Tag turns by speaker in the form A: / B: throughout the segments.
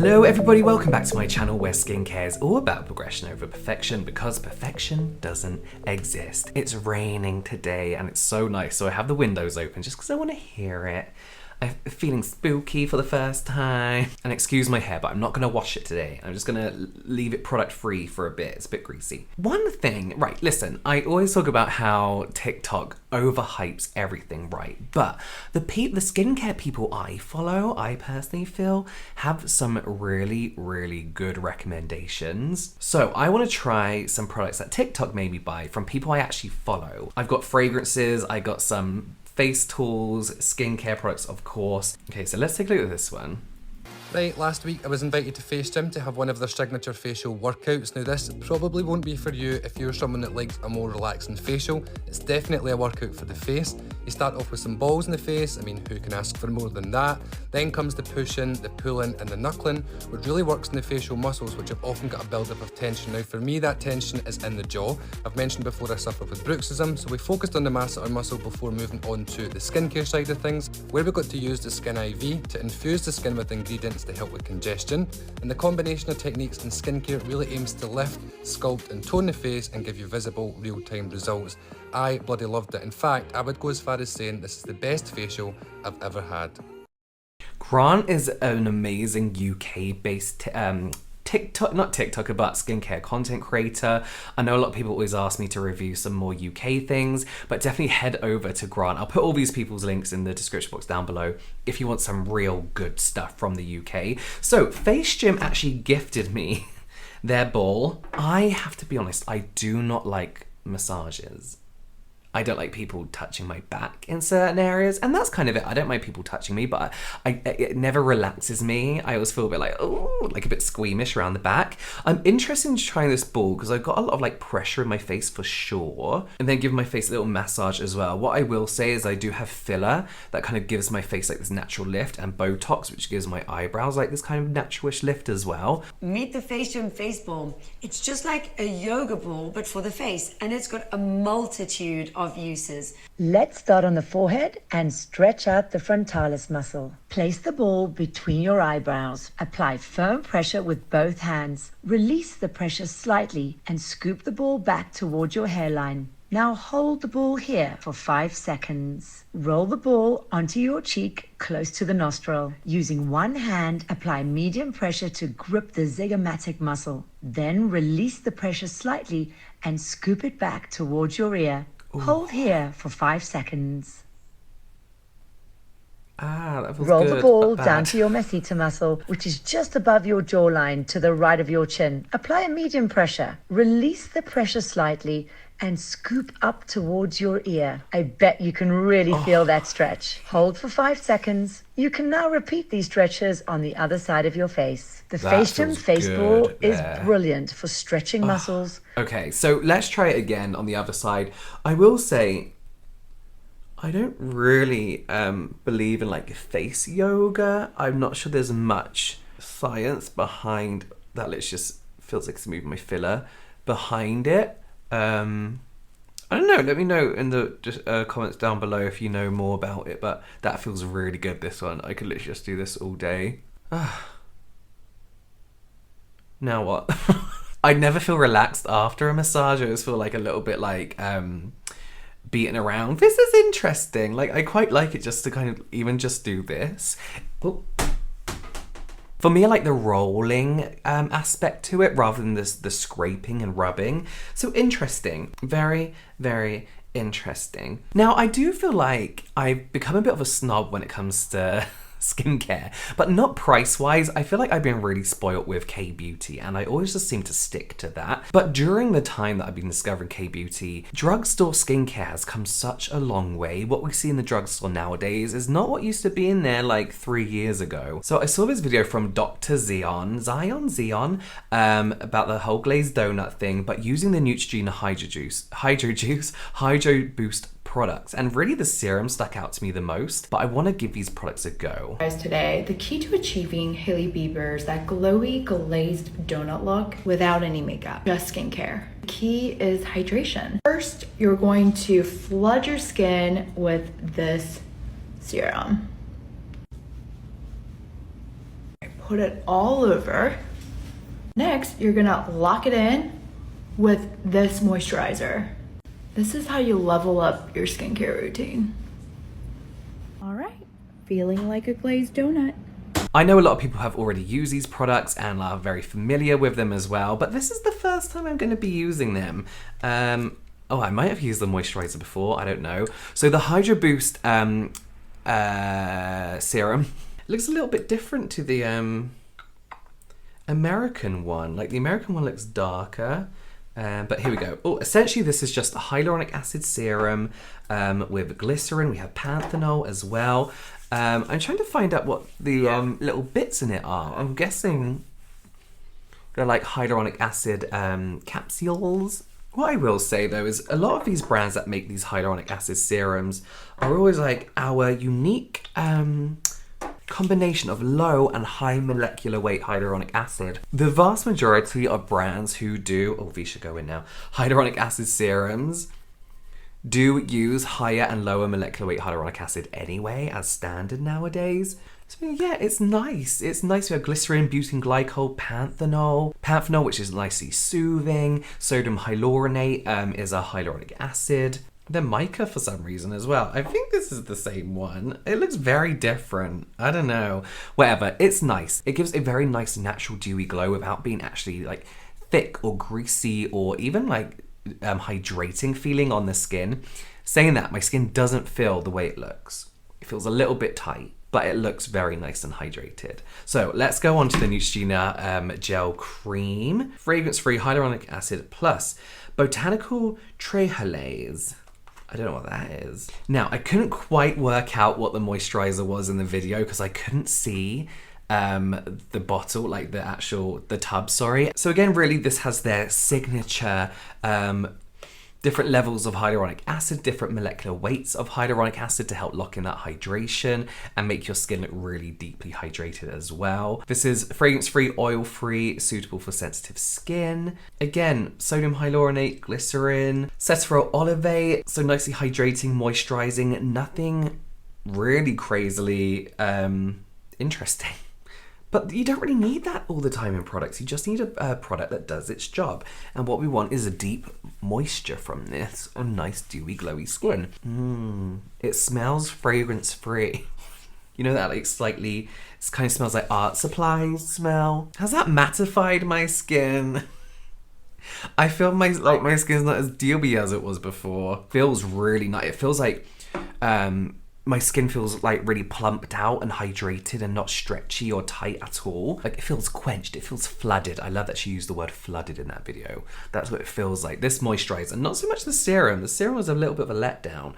A: Hello everybody, welcome back to my channel where skincare is all about progression over perfection, because perfection doesn't exist. It's raining today and it's so nice, so I have the windows open just because I want to hear it. I'm feeling spooky for the first time. And excuse my hair, but I'm not going to wash it today. I'm just going to leave it product free for a bit. It's a bit greasy. One thing, right, listen, I always talk about how TikTok overhypes everything, right? But the skincare people I follow, I personally feel, have some really, really good recommendations. So I want to try some products that TikTok made me buy from people I actually follow. I've got fragrances, I got some face tools, skincare products, of course. Okay, so let's take a look at this one.
B: Right, last week I was invited to Face Gym to have one of their signature facial workouts. Now this probably won't be for you if you're someone that likes a more relaxing facial. It's definitely a workout for the face. You start off with some balls in the face, I mean who can ask for more than that? Then comes the pushing, the pulling and the knuckling, which really works in the facial muscles, which have often got a build-up of tension. Now for me that tension is in the jaw. I've mentioned before I suffer with bruxism, so we focused on the masseter muscle before moving on to the skincare side of things, where we got to use the Skin IV to infuse the skin with ingredients to help with congestion. And the combination of techniques in skincare really aims to lift, sculpt and tone the face and give you visible real-time results. I bloody loved it. In fact, I would go as far as saying this is the best facial I've ever had.
A: Grant is an amazing UK-based TikTok, not TikToker, but skincare content creator. I know a lot of people always ask me to review some more UK things, but definitely head over to Grant. I'll put all these people's links in the description box down below if you want some real good stuff from the UK. So Face Gym actually gifted me their ball. I have to be honest, I do not like massages. I don't like people touching my back in certain areas, and that's kind of it. I don't mind people touching me, but it never relaxes me. I always feel a bit like, oh, like a bit squeamish around the back. I'm interested in trying this ball because I've got a lot of like pressure in my face for sure, and then give my face a little massage as well. What I will say is I do have filler that kind of gives my face like this natural lift, and Botox, which gives my eyebrows like this kind of naturalish lift as well.
C: Meet the Face Gym face ball. It's just like a yoga ball, but for the face, and it's got a multitude of uses.
D: Let's start on the forehead and stretch out the frontalis muscle. Place the ball between your eyebrows. Apply firm pressure with both hands. Release the pressure slightly and scoop the ball back towards your hairline. Now hold the ball here for 5 seconds. Roll the ball onto your cheek close to the nostril. Using one hand, apply medium pressure to grip the zygomatic muscle. Then release the pressure slightly and scoop it back towards your ear. Ooh. Hold here for 5 seconds.
A: That feels
D: Roll
A: good,
D: the ball
A: but
D: down to your masseter muscle, which is just above your jawline to the right of your chin. Apply a medium pressure. Release the pressure slightly and scoop up towards your ear. I bet you can really feel that stretch. Hold for 5 seconds. You can now repeat these stretches on the other side of your face. The Face Gym face ball is brilliant for stretching muscles.
A: Okay, so let's try it again on the other side. I will say, I don't really believe in like face yoga. I'm not sure there's much science behind that. Let's just feels like it's moving my filler behind it. I don't know, let me know in the comments down below if you know more about it, but that feels really good, this one. I could literally just do this all day. Now what? I never feel relaxed after a massage. I always feel like a little bit like beaten around. This is interesting. Like, I quite like it just to kind of even just do this. Oh. For me, I like the rolling aspect to it rather than the scraping and rubbing. So interesting. Very, very interesting. Now, I do feel like I've become a bit of a snob when it comes to skincare, but not price-wise. I feel like I've been really spoiled with K-Beauty, and I always just seem to stick to that. But during the time that I've been discovering K-Beauty, drugstore skincare has come such a long way. What we see in the drugstore nowadays is not what used to be in there like 3 years ago. So I saw this video from Dr. Zion, about the whole glazed donut thing, but using the Neutrogena Hydro Boost products, and really the serum stuck out to me the most, but I want to give these products a go.
E: Guys, today, the key to achieving Hailey Bieber's that glowy glazed donut look without any makeup, just skincare. The key is hydration. First, you're going to flood your skin with this serum. put it all over. Next, you're gonna lock it in with this moisturizer. This is how you level up your skincare routine. All right, feeling like a glazed donut.
A: I know a lot of people have already used these products and are very familiar with them as well, but this is the first time I'm going to be using them. Oh, I might have used the moisturizer before, I don't know. So the Hydra Boost serum looks a little bit different to the American one. Like the American one looks darker. But here we go. Oh, essentially this is just a hyaluronic acid serum with glycerin. We have panthenol as well. I'm trying to find out what the little bits in it are. I'm guessing they're like hyaluronic acid capsules. What I will say though is a lot of these brands that make these hyaluronic acid serums are always like our unique combination of low and high molecular weight hyaluronic acid. The vast majority of brands who do, oh, these should go in now, hyaluronic acid serums do use higher and lower molecular weight hyaluronic acid anyway as standard nowadays. So yeah, it's nice. It's nice. We have glycerin, butane glycol, panthenol. Panthenol, which is nicely soothing. Sodium hyaluronate is a hyaluronic acid. Then mica for some reason as well. I think this is the same one. It looks very different. I don't know. Whatever, it's nice. It gives a very nice natural dewy glow without being actually like thick or greasy or even like hydrating feeling on the skin. Saying that, my skin doesn't feel the way it looks. It feels a little bit tight, but it looks very nice and hydrated. So let's go on to the Neutrogena gel cream. Fragrance-free hyaluronic acid plus botanical trehalase. I don't know what that is. Now, I couldn't quite work out what the moisturizer was in the video because I couldn't see the bottle, like the tub, sorry. So again, really this has their signature different levels of hyaluronic acid, different molecular weights of hyaluronic acid to help lock in that hydration and make your skin look really deeply hydrated as well. This is fragrance-free, oil-free, suitable for sensitive skin. Again, sodium hyaluronate, glycerin, cetirizine olivate, so nicely hydrating, moisturizing, nothing really crazily interesting. But you don't really need that all the time in products. You just need a product that does its job. And what we want is a deep moisture from this. A nice dewy glowy skin. It smells fragrance free. You know that like slightly, it kind of smells like art supplies smell. Has that mattified my skin? I feel my skin's not as dewy as it was before. Feels really nice. It feels like my skin feels like really plumped out and hydrated and not stretchy or tight at all. Like it feels quenched, it feels flooded. I love that she used the word flooded in that video. That's what it feels like. This moisturizer, not so much the serum. The serum was a little bit of a letdown.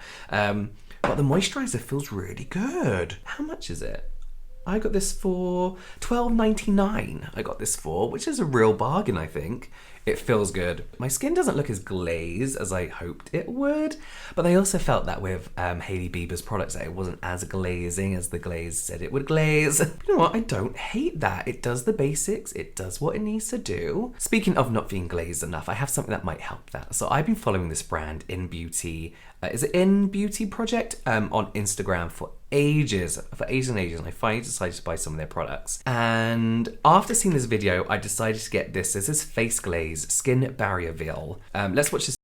A: But the moisturizer feels really good. How much is it? I got this for $12.99. I got this for, which is a real bargain, I think. It feels good. My skin doesn't look as glazed as I hoped it would, but I also felt that with Hailey Bieber's products that it wasn't as glazing as the Glaze said it would glaze. You know what? I don't hate that. It does the basics. It does what it needs to do. Speaking of not being glazed enough, I have something that might help that. So I've been following this brand, iNNBEAUTY. Is it iNNBEAUTY Project on Instagram for ages and ages, and I finally decided to buy some of their products. And after seeing this video, I decided to get this. This is Face Glaze Skin Barrier Veil. Let's watch this.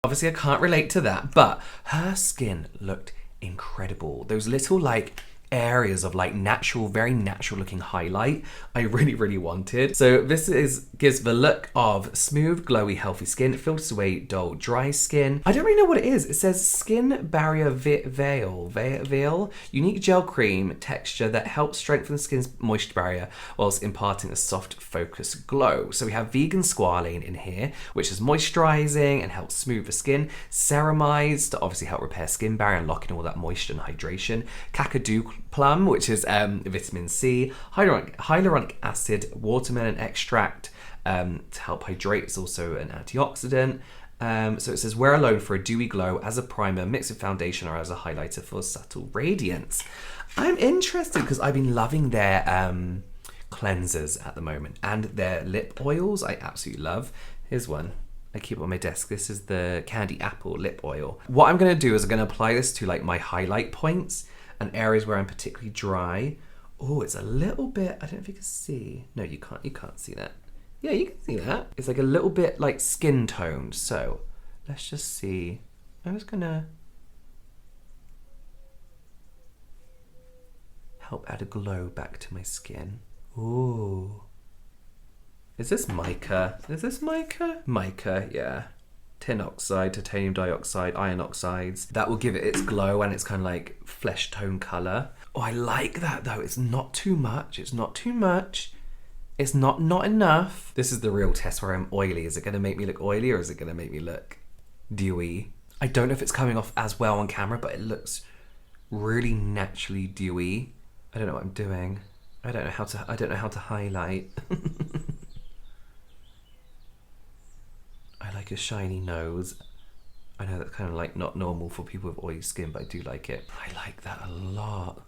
A: Obviously I can't relate to that, but her skin looked incredible. Those little like areas of like natural, very natural looking highlight I really wanted. So this gives the look of smooth, glowy, healthy skin. It filters away dull, dry skin. I don't really know what it is. It says Skin Barrier Veil, unique gel cream texture that helps strengthen the skin's moisture barrier whilst imparting a soft, focused glow. So we have vegan squalane in here, which is moisturizing and helps smooth the skin. Ceramides to obviously help repair skin barrier and lock in all that moisture and hydration. Kakadu plum, which is vitamin C, hyaluronic acid, watermelon extract to help hydrate. It's also an antioxidant. So it says wear alone for a dewy glow, as a primer, mix with foundation, or as a highlighter for subtle radiance. I'm interested because I've been loving their cleansers at the moment and their lip oils I absolutely love. Here's one. I keep it on my desk. This is the Candy Apple Lip Oil. What I'm gonna do is I'm gonna apply this to like my highlight points and areas where I'm particularly dry. Oh, it's a little bit, I don't know if you can see. No, you can't see that. Yeah, you can see that. It's like a little bit like skin toned. So let's just see. I'm just gonna help add a glow back to my skin. Ooh. Is this mica? Is this mica? Mica, yeah. Tin oxide, titanium dioxide, iron oxides. That will give it its glow and its kind of like flesh tone color. Oh, I like that though. It's not too much. It's not too much. It's not enough. This is the real test where I'm oily. Is it gonna make me look oily or is it gonna make me look dewy? I don't know if it's coming off as well on camera, but it looks really naturally dewy. I don't know what I'm doing. I don't know how to highlight. I like a shiny nose. I know that's kind of like not normal for people with oily skin, but I do like it. I like that a lot.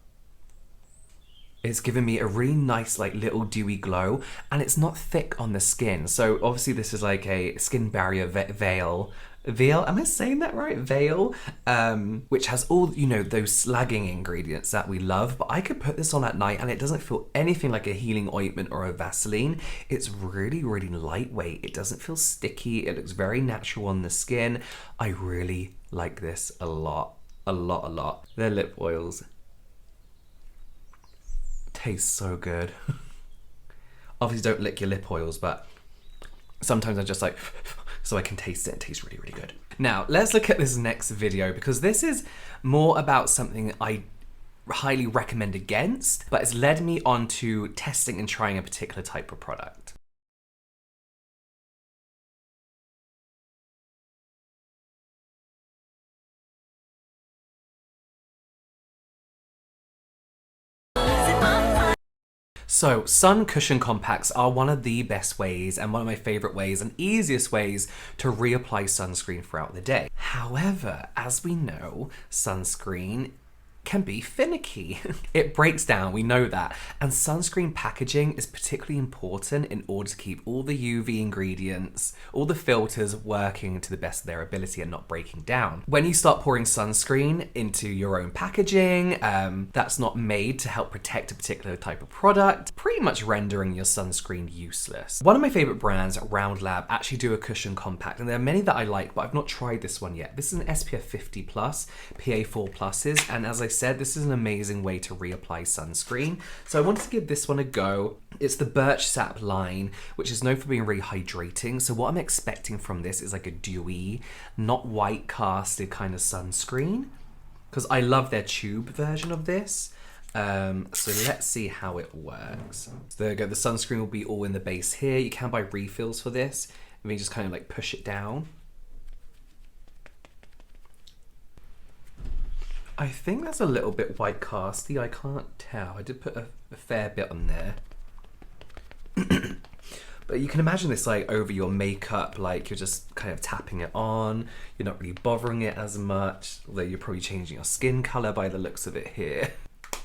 A: It's giving me a really nice like little dewy glow and it's not thick on the skin. So obviously this is like a skin barrier veil, am I saying that right? Veil, which has all, you know, those slagging ingredients that we love, but I could put this on at night and it doesn't feel anything like a healing ointment or a Vaseline. It's really, really lightweight. It doesn't feel sticky. It looks very natural on the skin. I really like this a lot, a lot, a lot. They're lip oils. Tastes so good. Obviously don't lick your lip oils, but sometimes I just like, so I can taste it. It tastes really, really good. Now, let's look at this next video because this is more about something I highly recommend against, but it's led me on to testing and trying a particular type of product. So sun cushion compacts are one of the best ways and one of my favorite ways and easiest ways to reapply sunscreen throughout the day. However, as we know, sunscreen can be finicky. It breaks down, we know that. And sunscreen packaging is particularly important in order to keep all the UV ingredients, all the filters working to the best of their ability and not breaking down. When you start pouring sunscreen into your own packaging, that's not made to help protect a particular type of product, pretty much rendering your sunscreen useless. One of my favorite brands, Round Lab, actually do a cushion compact, and there are many that I like, but I've not tried this one yet. This is an SPF 50+, PA4 pluses, and as I said, this is an amazing way to reapply sunscreen. So I wanted to give this one a go. It's the Birch Sap line, which is known for being really hydrating. So what I'm expecting from this is like a dewy, not white casted kind of sunscreen, because I love their tube version of this. So let's see how it works. So there we go, the sunscreen will be all in the base here. You can buy refills for this, and you just kind of like push it down. I think that's a little bit white casty, I can't tell. I did put a fair bit on there. But you can imagine this like over your makeup, like you're just kind of tapping it on. You're not really bothering it as much, although you're probably changing your skin color by the looks of it here.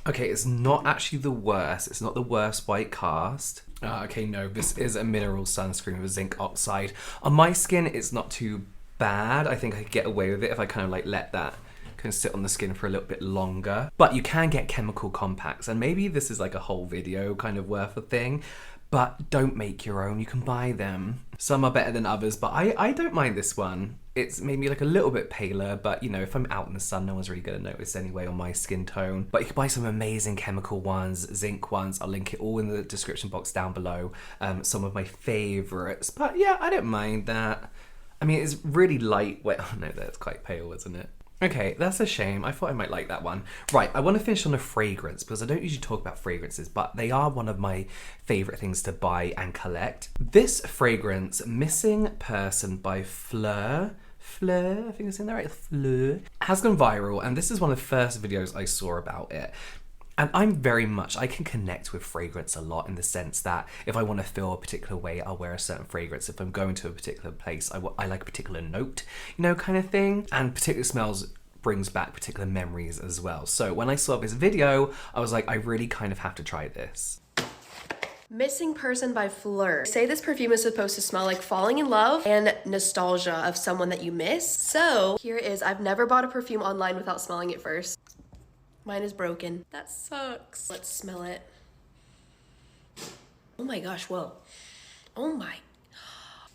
A: Okay, it's not actually the worst. It's not the worst white cast. Okay, no, this is a mineral sunscreen with zinc oxide. On my skin, it's not too bad. I think I could get away with it if I kind of like let that can sit on the skin for a little bit longer. But you can get chemical compacts, and maybe this is like a whole video kind of worth a thing, but don't make your own. You can buy them. Some are better than others, but I don't mind this one. It's maybe like a little bit paler, but you know, if I'm out in the sun, no one's really gonna notice anyway on my skin tone. But you can buy some amazing chemical ones, zinc ones. I'll link it all in the description box down below. Some of my favorites, but yeah, I don't mind that. I mean, it's really lightweight. Oh no, that's quite pale, isn't it? Okay, that's a shame. I thought I might like that one. Right, I want to finish on a fragrance because I don't usually talk about fragrances, but they are one of my favorite things to buy and collect. This fragrance, Missing Person by Phlur, I think I'm saying that right, Phlur, has gone viral, and this is one of the first videos I saw about it. And I can connect with fragrance a lot in the sense that if I want to feel a particular way, I'll wear a certain fragrance. If I'm going to a particular place, I like a particular note, you know, kind of thing. And particular smells brings back particular memories as well. So when I saw this video, I was like, I really kind of have to try this.
F: Missing Person by Phlur. They say this perfume is supposed to smell like falling in love and nostalgia of someone that you miss. So here it is. I've never bought a perfume online without smelling it first. Mine is broken. That sucks. Let's smell it. Oh my gosh, whoa. Oh my.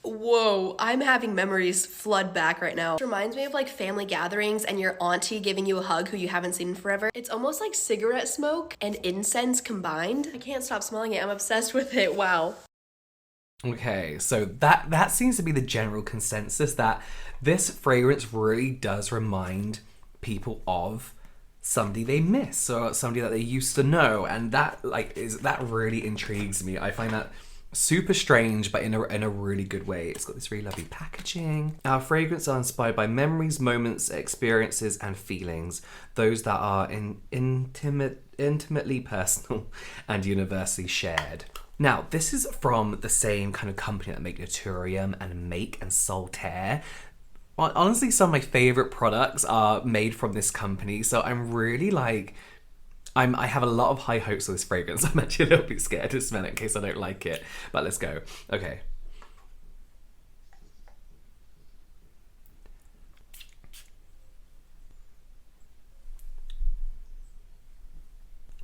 F: Whoa, I'm having memories flood back right now. It reminds me of like family gatherings and your auntie giving you a hug who you haven't seen in forever. It's almost like cigarette smoke and incense combined. I can't stop smelling it. I'm obsessed with it. Wow.
A: Okay, so that seems to be the general consensus, that this fragrance really does remind people of somebody they miss or somebody that they used to know, and that really intrigues me. I find that super strange, but in a really good way. It's got this really lovely packaging. Our fragrances are inspired by memories, moments, experiences, and feelings. Those that are intimately personal and universally shared. Now, this is from the same kind of company that make Neutrogena and Make and Solitaire. Honestly, some of my favorite products are made from this company, so I'm really like, I have a lot of high hopes for this fragrance. I'm actually a little bit scared to smell it in case I don't like it, but let's go. Okay.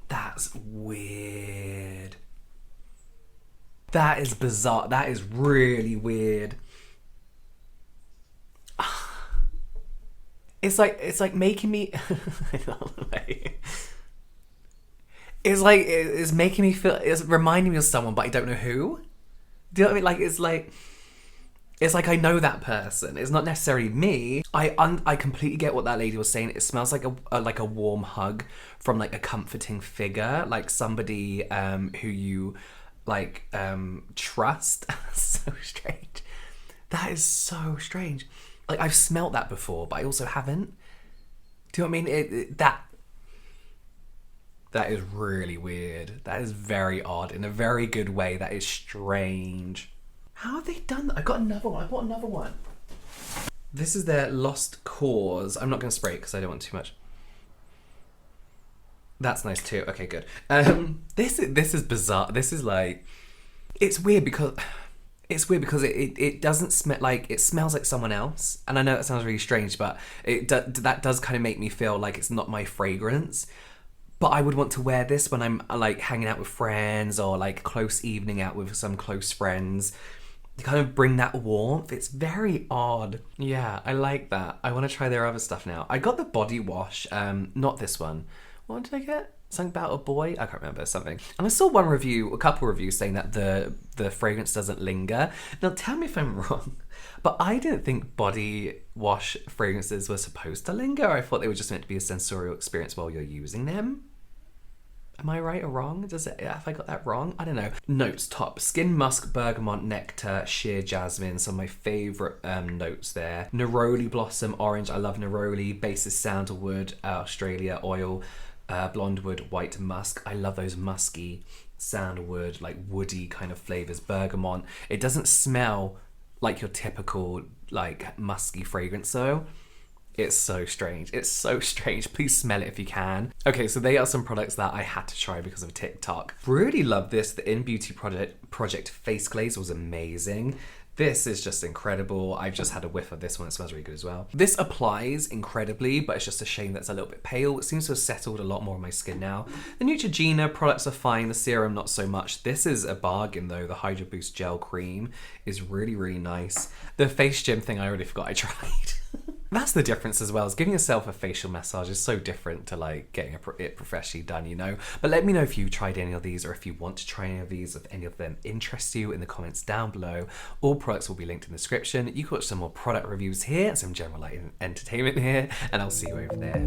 A: That's weird. That is bizarre. That is really weird. It's like making me it's making me feel, it's reminding me of someone, but I don't know who. Do you know what I mean? Like it's like I know that person. It's not necessarily me. I completely get what that lady was saying. It smells like a warm hug from like a comforting figure, like somebody who you like trust. So strange. That is so strange. Like I've smelt that before, but I also haven't. Do you know what I mean? That is really weird. That is very odd in a very good way. That is strange. How have they done that? I bought another one. This is their Lost Cause. I'm not going to spray it because I don't want too much. That's nice too. Okay, good. This is bizarre. This is like, it's weird because it doesn't smell like, it smells like someone else. And I know that sounds really strange, but that does kind of make me feel like it's not my fragrance. But I would want to wear this when I'm like hanging out with friends or like close evening out with some close friends. To kind of bring that warmth. It's very odd. Yeah, I like that. I want to try their other stuff now. I got the body wash, not this one. What did I get? Something about a boy? I can't remember, something. And I saw a couple reviews saying that the fragrance doesn't linger. Now tell me if I'm wrong, but I didn't think body wash fragrances were supposed to linger. I thought they were just meant to be a sensorial experience while you're using them. Am I right or wrong? Have I got that wrong? I don't know. Notes top: skin musk, bergamot, nectar, sheer jasmine. Some of my favourite notes there. Neroli blossom, orange. I love neroli. Basis sandalwood, Australia oil, blonde wood, white musk. I love those musky sandalwood, like woody kind of flavours. Bergamot. It doesn't smell like your typical like musky fragrance though. It's so strange. It's so strange. Please smell it if you can. Okay, so they are some products that I had to try because of TikTok. Really love this. The iNNBEAUTY project face glaze was amazing. This is just incredible. I've just had a whiff of this one. It smells really good as well. This applies incredibly, but it's just a shame that it's a little bit pale. It seems to have settled a lot more on my skin now. The Neutrogena products are fine. The serum, not so much. This is a bargain though. The Hydra Boost Gel Cream is really, really nice. The face gym thing, I already forgot I tried. That's the difference as well, is giving yourself a facial massage is so different to like getting it professionally done, you know? But let me know if you've tried any of these or if you want to try any of these, if any of them interest you in the comments down below. All products will be linked in the description. You can watch some more product reviews here and some general light entertainment here, and I'll see you over there.